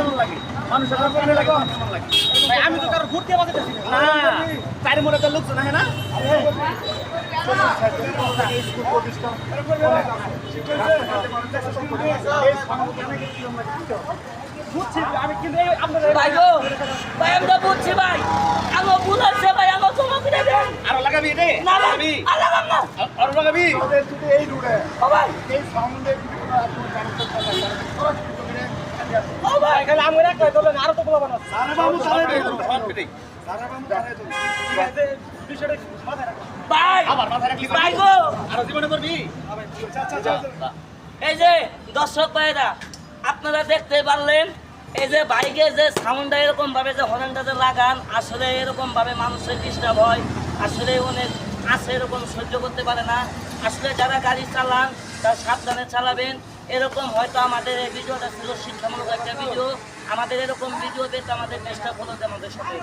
কেমন লাগে মানুষের কেমন লাগে ভাই আমি তো কারো ভোট দিয়ে বাজাতেছি না চারি মনে তো লোকজন হ্যাঁ না বুঝছি আমি কিন্তু আপনাদের ভাই গো ভাই আমরা বুঝছি ভাই আমার ভুল আছে ভাই আমার ক্ষমা করে দেন আরো লাগাবি রে না লাগাবি ভাই আর লাগাম না আরো লাগাবি এই রুটে ও ভাই এই সাউন্ডে ও ভাই খালি আমি রাখ করবেন আরো তো বলা বানাস বিষয়টা মাথায় রাখ ভাই আবার মাথায় রাখলি ভাই গো আরো জীবনে করবি এই যে দর্শক ভাইরা আপনারা দেখতে পারলেন এই যে বাইকে যে সাউন্ডটা এরকম ভাবে যে হর্নটা যে লাগান আসলে এরকম ভাবে মানুষের ডিস্টার্ব হয় আসলে অনেক আছে এরকম সহ্য করতে পারে না আসলে যারা গাড়ি চালান তারা সাবধানে চালাবেন এরকম হয়তো আমাদের এই ভিডিওটা ছিল শিক্ষামূলক একটা ভিডিও আমাদের এরকম ভিডিও পেতে আমাদের চেষ্টা করতে আমাদের সাথে